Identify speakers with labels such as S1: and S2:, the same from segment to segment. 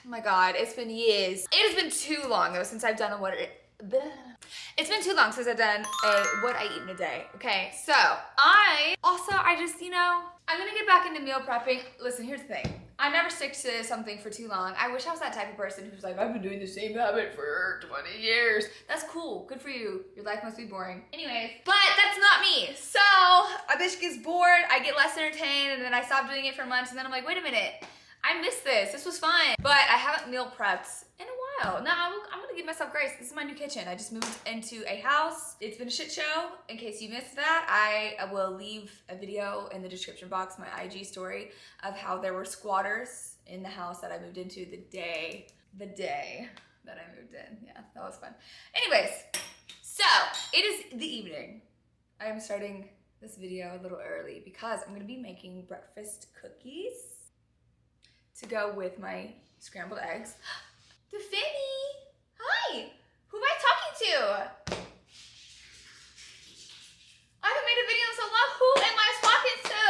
S1: Oh my God, it's been years. It has been too long though since I've done it's been too long since I've done what I eat in a day. Okay, so I just, you know, I'm gonna get back into meal prepping. Listen, here's the thing. I never stick to something for too long. I wish I was that type of person who's like, I've been doing the same habit for 20 years. That's cool, good for you. Your life must be boring. Anyways, but that's not me. So a bitch gets bored, I get less entertained, and then I stop doing it for months, and then I'm like, wait a minute. I missed this. This was fun. But I haven't meal prepped in a while. Now I'm gonna give myself grace. This is my new kitchen. I just moved into a house. It's been a shit show. In case you missed that, I will leave a video in the description box, my IG story, of how there were squatters in the house that I moved into the day that I moved in. Yeah, that was fun. Anyways, so it is the evening. I am starting this video a little early because I'm gonna be making breakfast cookies to go with my scrambled eggs. Defini! Hi! Who am I talking to? I haven't made a video in so long. Who am I talking to?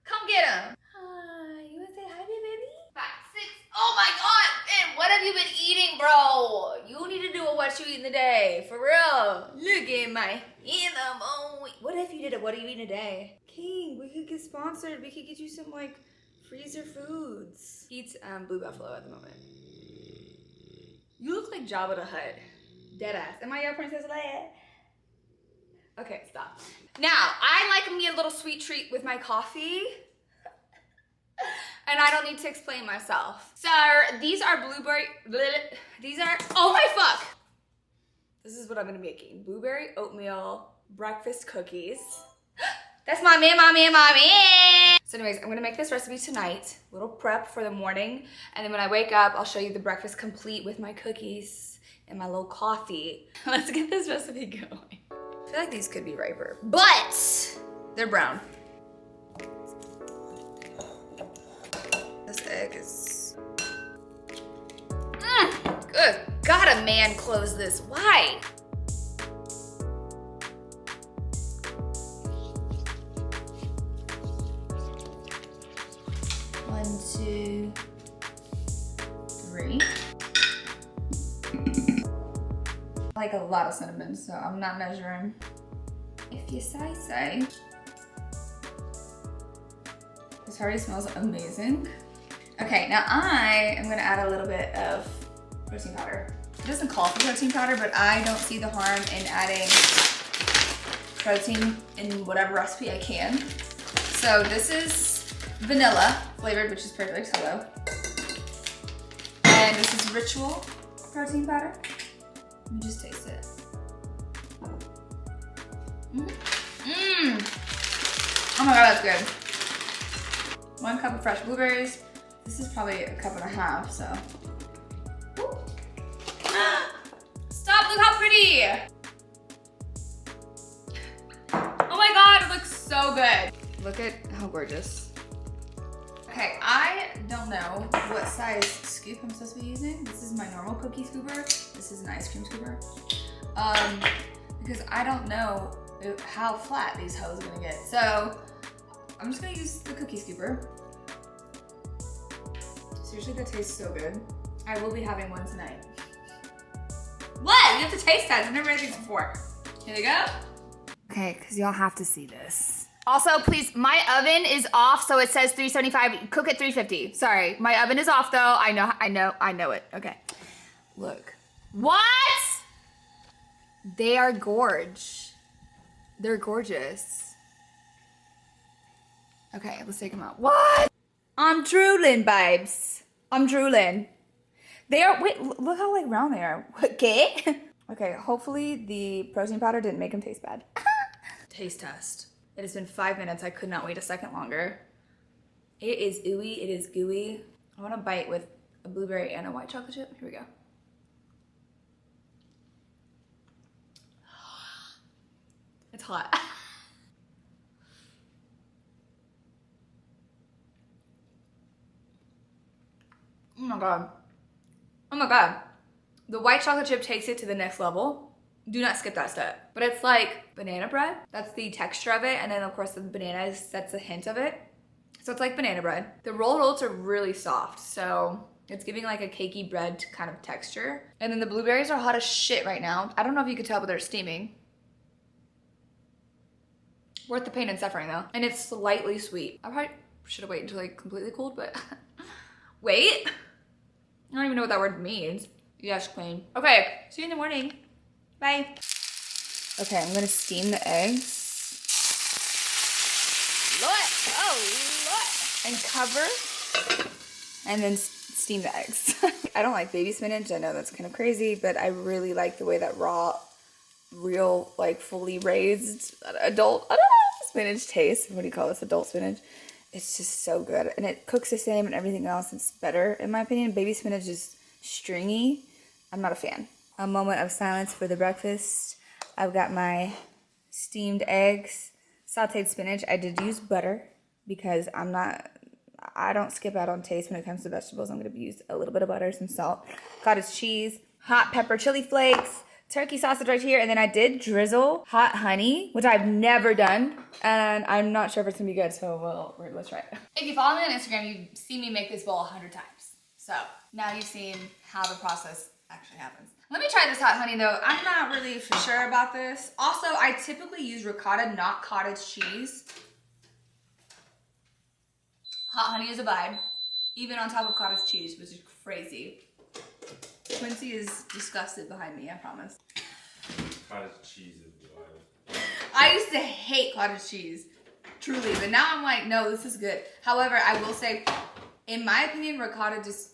S1: Come get him. Hi, you wanna say hi to baby? 5, 6. Oh my God! And what have you been eating, bro? You need to do a what you eat in the day. For real. Look at my animal. What if you did it? What are you eating today? King, we could get sponsored. We could get you some like freezer foods. Eats Blue Buffalo at the moment. You look like Jabba the Hutt. Deadass. Am I your Princess Leia? Okay, stop. Now, I like me a little sweet treat with my coffee. And I don't need to explain myself. So, these are blueberry, oh my fuck! This is what I'm gonna be making. Blueberry oatmeal breakfast cookies. That's my man. So anyways, I'm gonna make this recipe tonight. Little prep for the morning. And then when I wake up, I'll show you the breakfast complete with my cookies and my little coffee. Let's get this recipe going. I feel like these could be riper, but they're brown. This egg is, good. God, a man close this. Why? One, 2, 3. I like a lot of cinnamon, so I'm not measuring. If you say so. This already smells amazing. Okay, now I am gonna add a little bit of protein powder. It doesn't call for protein powder, but I don't see the harm in adding protein in whatever recipe I can. So this is vanilla flavored, which is perfect, hello. And this is Ritual protein powder. Let me just taste it. Oh my God, that's good. 1 cup of fresh blueberries. This is probably a cup and a half, so. Stop, look how pretty. Oh my God, it looks so good. Look at how gorgeous. Okay, I don't know what size scoop I'm supposed to be using. This is my normal cookie scooper. This is an ice cream scooper. Because I don't know how flat these hoes are gonna get. So I'm just gonna use the cookie scooper. Seriously, that tastes so good. I will be having one tonight. What? You have to taste test. I've never had these before. Here we go. Okay, because y'all have to see this. Also, please, my oven is off, so it says 375. Cook at 350. Sorry, my oven is off though. I know it. Okay, look. What? They are gorge. They're gorgeous. Okay, let's take them out. What? I'm drooling, babes. I'm drooling. They are, wait, look how like round they are. Okay? Okay, hopefully the protein powder didn't make them taste bad. Taste test. It has been 5 minutes. I could not wait a second longer. It is ooey, it is gooey. I want to bite with a blueberry and a white chocolate chip. Here we go. It's hot. Oh my God. Oh my God. The white chocolate chip takes it to the next level. Do not skip that step. But it's like banana bread. That's the texture of it. And then of course the banana sets a hint of it. So it's like banana bread. The rolled oats are really soft, so it's giving like a cakey bread kind of texture. And then the blueberries are hot as shit right now. I don't know if you could tell, but they're steaming. Worth the pain and suffering though. And it's slightly sweet. I probably should have waited until like completely cooled, but wait. I don't even know what that word means. Yes, queen. Okay, see you in the morning. Bye. Okay, I'm gonna steam the eggs. And cover, and then steam the eggs. I don't like baby spinach. I know that's kind of crazy, but I really like the way that raw, real, like fully raised adult, I don't know, spinach tastes. What do you call this? Adult spinach. It's just so good. And it cooks the same and everything else. It's better, in my opinion. Baby spinach is stringy. I'm not a fan. A moment of silence for the breakfast. I've got my steamed eggs, sauteed spinach. I did use butter because I don't skip out on taste when it comes to vegetables. I'm gonna use a little bit of butter, some salt, cottage cheese, hot pepper, chili flakes, turkey sausage right here, and then I did drizzle hot honey, which I've never done, and I'm not sure if it's gonna be good, so let's try it. If you follow me on Instagram, you've seen me make this bowl 100 times. So now you've seen how the process actually happens. Let me try this hot honey though. I'm not really for sure about this. Also, I typically use ricotta, not cottage cheese. Hot honey is a vibe, even on top of cottage cheese, which is crazy. Quincy is disgusted behind me, I promise.
S2: Cottage cheese is wild.
S1: I used to hate cottage cheese, truly, but now I'm like, no, this is good. However, I will say, in my opinion, ricotta just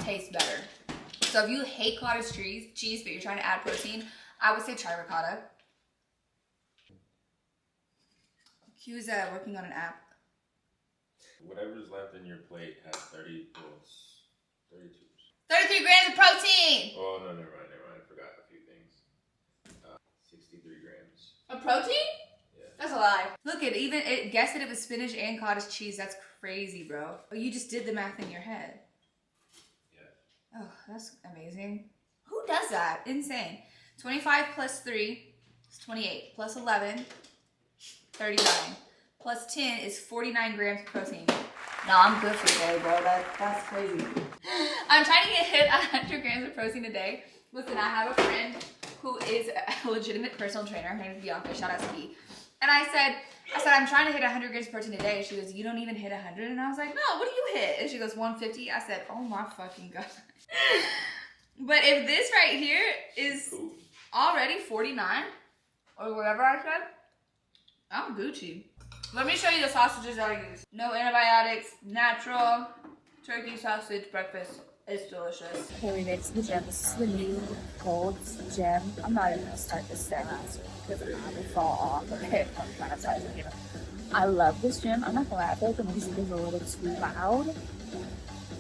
S1: tastes better. So if you hate cottage cheese, but you're trying to add protein, I would say try ricotta. Q's working on an app.
S2: Whatever's left in your plate has 32.
S1: 33 grams of protein!
S2: Oh, no, never mind. I forgot a few things. 63 grams.
S1: Of protein?
S2: Yeah.
S1: That's a lie. Look, it guessed that it was spinach and cottage cheese. That's crazy, bro. Oh, you just did the math in your head.
S2: Yeah.
S1: Oh, that's amazing. Who does that? Insane. 25 plus 3 is 28. Plus 11, 39. Plus 10 is 49 grams of protein. No, I'm good for today, bro. That's crazy. I'm trying to hit 100 grams of protein a day. Listen, I have a friend who is a legitimate personal trainer. Her name is Bianca. Shout out to B. And I said, I'm trying to hit 100 grams of protein a day. She goes, you don't even hit 100? And I was like, no, what do you hit? And she goes, 150. I said, oh my fucking God. But if this right here is already 49, or whatever I said, I'm Gucci. Let me show you the sausages I use. No antibiotics, natural turkey sausage breakfast. It's delicious.
S3: Okay, we made it to the gym. This is the new cold gym. I'm not even gonna start this segment because I will fall off. Okay, I'm trying to start it. I love this gym. I'm not gonna lie, I feel like the music is a little too loud.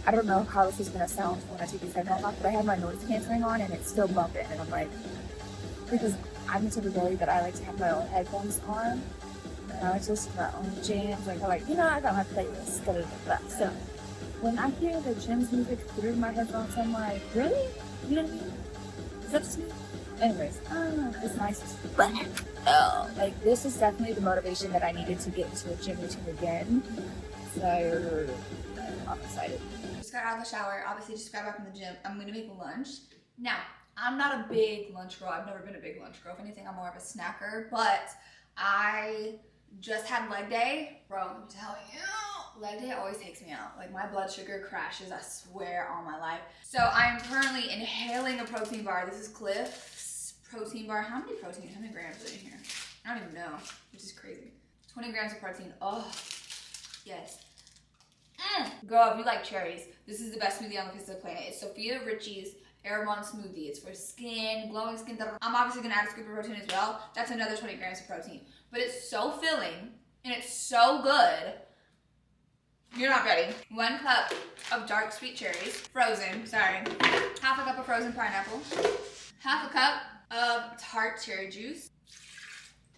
S3: I don't know how this is gonna sound when I take these headphones off, but I have my noise canceling on and it's still bumping. And I'm like, because I'm the type of girl that I like to have my own headphones on. It's just my own jams. Like, I got my playlist. So when I hear the gym's music through my headphones, I'm like, really? You know what I mean? Is that just me? Anyways, it's nice. But like, this is definitely the motivation that I needed to get into a gym routine again. So I'm excited.
S1: Just got out of the shower. Obviously, just got back from the gym. I'm gonna make lunch. Now, I'm not a big lunch girl. I've never been a big lunch girl. If anything, I'm more of a snacker. But I just had leg day. Bro, I'm telling you, leg day always takes me out. Like, my blood sugar crashes, I swear on my life. So I'm currently inhaling a protein bar. This is Cliff's protein bar. How many grams are in here? I don't even know, which is crazy. 20 grams of protein. Oh, yes. Girl, if you like cherries, this is the best smoothie on the face of the planet. It's Sophia, Richie's Erwon smoothie. It's for skin, glowing skin. I'm obviously gonna add a scoop of protein as well. That's another 20 grams of protein. But it's so filling and it's so good. You're not ready. 1 cup of dark sweet cherries, frozen, sorry. Half a cup of frozen pineapple. Half a cup of Tart cherry juice.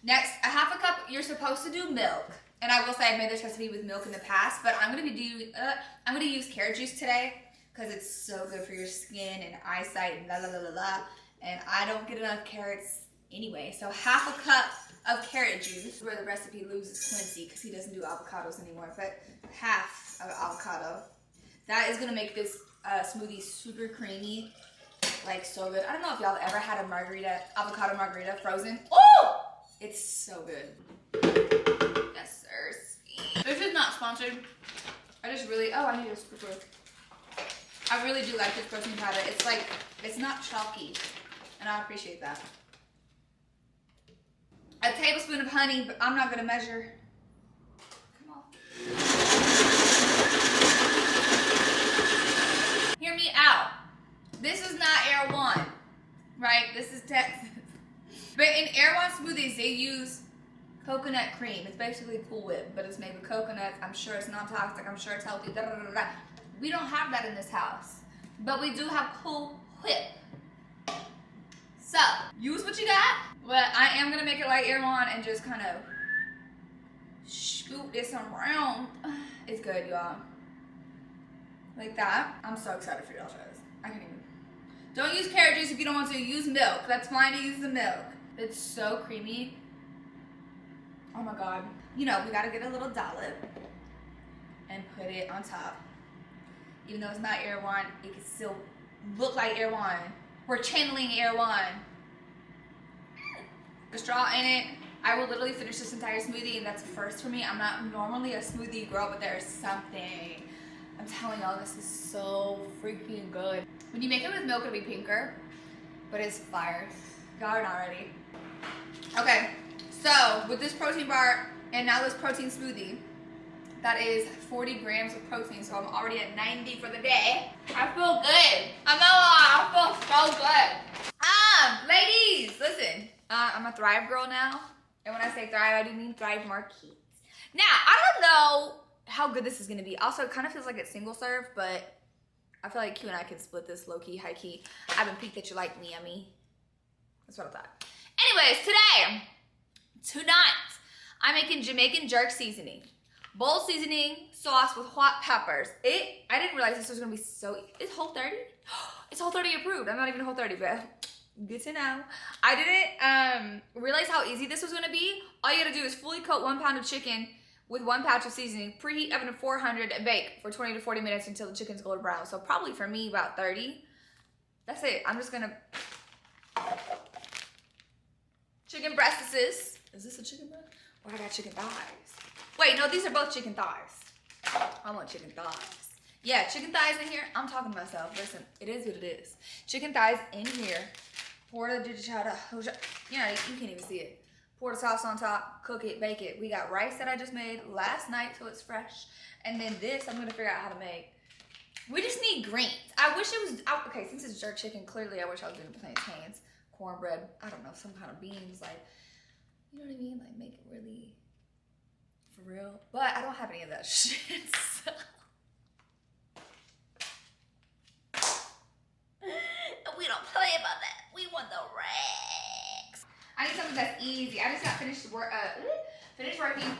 S1: Next, a half a cup, you're supposed to do milk. And I will say I've made this recipe with milk in the past, but I'm gonna use carrot juice today because it's so good for your skin and eyesight and la la la la la. And I don't get enough carrots anyway. So half a cup of carrot juice, where the recipe loses Quincy because he doesn't do avocados anymore, but half of avocado. That is gonna make this smoothie super creamy, like so good. I don't know if y'all ever had a margarita, avocado margarita frozen. Oh, it's so good. Yes, sir. This is not sponsored. I just really, oh, I need a scoop. I really do like this protein powder. It's like, it's not chalky, and I appreciate that. A tablespoon of honey, but I'm not gonna measure. Come on. Hear me out. This is not Erwon, right? This is Texas. But in Erwon smoothies, they use coconut cream. It's basically Cool Whip, but it's made with coconuts. I'm sure it's non-toxic. I'm sure it's healthy. Da, da, da, da. We don't have that in this house, but we do have Cool Whip. So use what you got. But I am gonna make it like Erwon and just kind of scoop this around. It's good, y'all. Like that. I'm so excited for y'all guys. I can't even. Don't use carrot juice if you don't want to. Use milk. That's fine to use the milk. It's so creamy. Oh my God. You know, we gotta get a little dollop and put it on top. Even though it's not Erwon, it can still look like Erwon. We're channeling Erwon. The straw in it. I will literally finish this entire smoothie, and that's a first for me. I'm not normally a smoothie girl, but there's something. I'm telling y'all, this is so freaking good. When you make it with milk, it'll be pinker, but it's fire. Y'all are not ready. Okay, so with this protein bar and now this protein smoothie, that is 40 grams of protein, so I'm already at 90 for the day. I feel good. I'm not lying, I feel so good. Ladies, listen. I'm a Thrive girl now. And when I say Thrive, I do mean Thrive Marquise. Now, I don't know how good this is gonna be. Also, it kind of feels like it's single serve, but I feel like Q and I can split this low-key, high-key. I haven't peeked that you like me, yummy. That's what I thought. Anyways, tonight, I'm making Jamaican jerk seasoning. Bowl seasoning, sauce with hot peppers. I didn't realize this was gonna be so, it's Whole30? It's Whole30 approved. I'm not even Whole30, but good to know. I didn't realize how easy this was gonna be. All you gotta do is fully coat 1 pound of chicken with 1 pouch of seasoning, preheat oven to 400 and bake for 20 to 40 minutes until the chicken's golden brown. So probably for me, about 30. That's it. I'm just gonna, chicken breasts. Is this a chicken breast? Or I got chicken thighs? Wait, no, these are both chicken thighs. I want chicken thighs. Yeah, chicken thighs in here. I'm talking to myself. Listen, it is what it is. Chicken thighs in here. Pour the digichata. You know, you can't even see it. Pour the sauce on top, cook it, bake it. We got rice that I just made last night, so it's fresh. And then this, I'm gonna figure out how to make. We just need greens. I wish it was, okay, since it's jerk chicken, clearly I wish I was doing plantains, cornbread, I don't know, some kind of beans, like, you know what I mean? Like, make it really, for real. But I don't have any of that shit, so. We don't play about that. We want the racks. I need something that's easy. I just got finished working.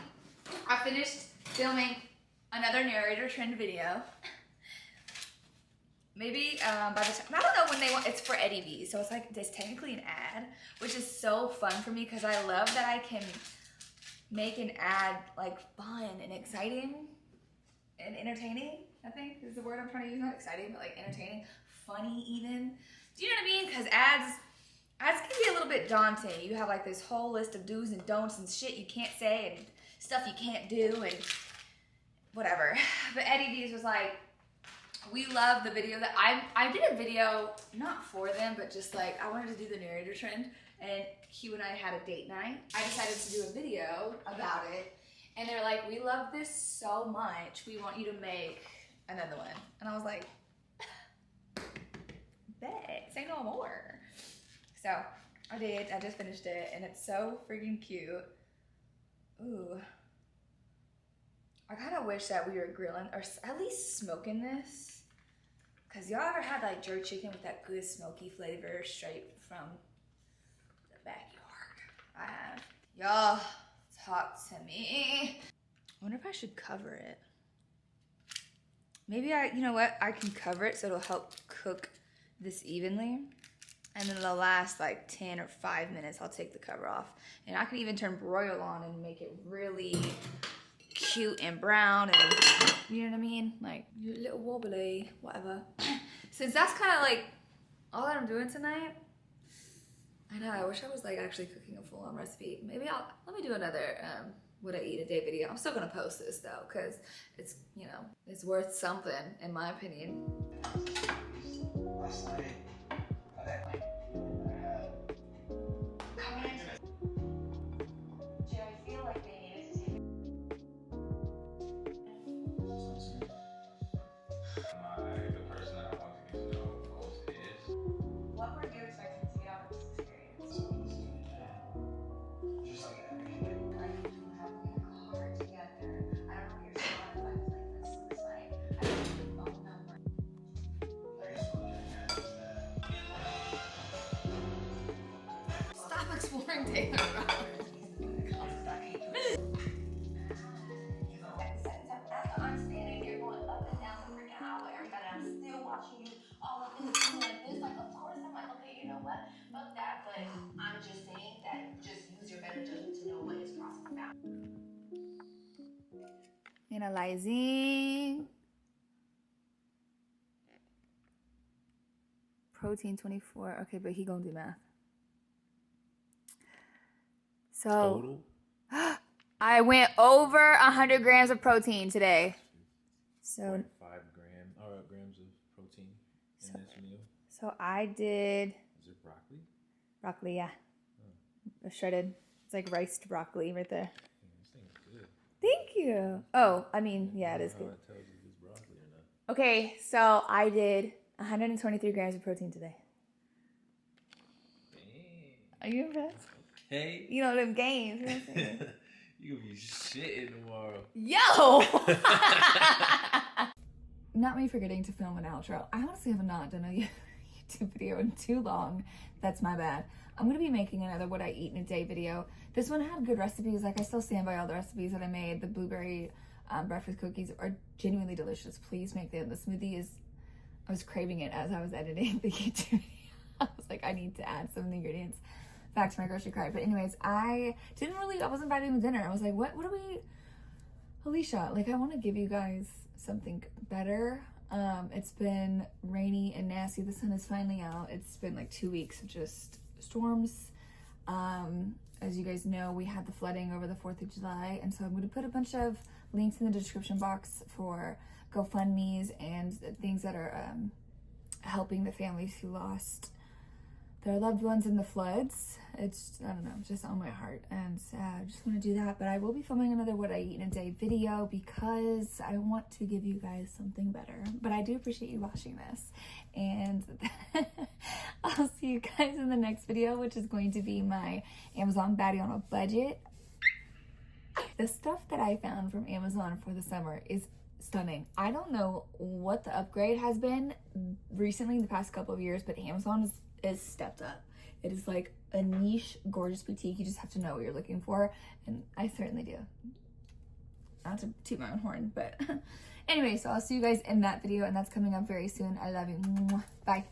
S1: I finished filming another narrator trend video. Maybe by the time, I don't know when they want, it's for Eddie V, so it's like, it's technically an ad, which is so fun for me because I love that I can make an ad like fun and exciting and entertaining, I think is the word I'm trying to use. Not exciting, but like entertaining, funny even. Do you know what I mean? Because ads can be a little bit daunting. You have like this whole list of do's and don'ts and shit you can't say and stuff you can't do and whatever. But Eddie V's was like, we love the video that I did a video, not for them, but just like, I wanted to do the narrator trend, and Q and I had a date night. I decided to do a video about it, and they're like, we love this so much, we want you to make another one. And I was like, bet, say no more. So I did, I just finished it, and it's so freaking cute. Ooh. I kind of wish that we were grilling, or at least smoking this. Cause y'all ever had like jerk chicken with that good smoky flavor straight from the backyard? I have. Y'all, talk to me. I wonder if I should cover it. Maybe you know what? I can cover it so it'll help cook this evenly. And then the last like 10 or 5 minutes, I'll take the cover off. And I can even turn broil on and make it really cute and brown and, you know what I mean? Like, a little wobbly, whatever. Since that's kind of like all that I'm doing tonight, I know, I wish I was like actually cooking a full-on recipe. Maybe let me do another what I eat a day video. I'm still gonna post this though, cause it's, you know, it's worth something in my opinion.
S4: Last night,
S3: I feel like they needed to take
S2: The person that I want to get to know most is.
S3: What were you expecting to get out of this experience?
S4: just like everything.
S3: Like, you have like a car together. I don't know what your son life is like this night. I don't know your phone number.
S4: I guess one thing is that
S1: Stop exploring Taylor around.
S3: I'm standing here going up and down the freaking aisle, everybody. I'm still watching you all up in the scene like this. Like, of course, I'm like, okay, you know what? Fuck that. But I'm just saying that just use your better judgment to know what is crossing the boundary.
S1: Analyzing. Protein 24. Okay, but he gonna do math. So
S2: Total?
S1: I went over 100 grams of protein today. So
S2: 0.5 grams of protein in this meal.
S1: So I did
S2: Is it broccoli?
S1: broccoli, yeah. Shredded. It's like riced broccoli right there.
S2: Yeah, this thing's good.
S1: Thank you. Oh, I mean, yeah, it is
S2: How
S1: good.
S2: it tells you if it's broccoli or not.
S1: Okay, so I did 123 grams of protein today.
S2: Dang.
S1: Are you impressed?
S2: Hey.
S1: You know them gains. You know what I'm saying?
S2: You gonna be shitting tomorrow.
S1: Yo! Not me forgetting to film an outro. I honestly have not done a YouTube video in too long. That's my bad. I'm gonna be making another what I eat in a day video. This one had good recipes. Like, I still stand by all the recipes that I made. The blueberry breakfast cookies are genuinely delicious. Please make them. The smoothie is, I was craving it as I was editing the YouTube video. I was like, I need to add some of the ingredients back to my grocery cart. But anyways, I wasn't invited to dinner. I was like, what are we, Alisha, like, I want to give you guys something better. It's been rainy and nasty. The sun is finally out. It's been like 2 weeks of just storms. As you guys know, we had the flooding over the 4th of July. And so I'm going to put a bunch of links in the description box for GoFundMe's and things that are helping the families who lost their loved ones in the floods. It's, I don't know, just on my heart. And I just want to do that. But I will be filming another what I eat in a day video because I want to give you guys something better. But I do appreciate you watching this. And I'll see you guys in the next video, which is going to be my Amazon baddie on a budget. The stuff that I found from Amazon for the summer is stunning. I don't know what the upgrade has been recently in the past couple of years, but Amazon is stepped up. It is like a niche, gorgeous boutique. You just have to know what you're looking for, and I certainly do. Not to toot my own horn, but anyway, so I'll see you guys in that video, and that's coming up very soon. I love you. Bye.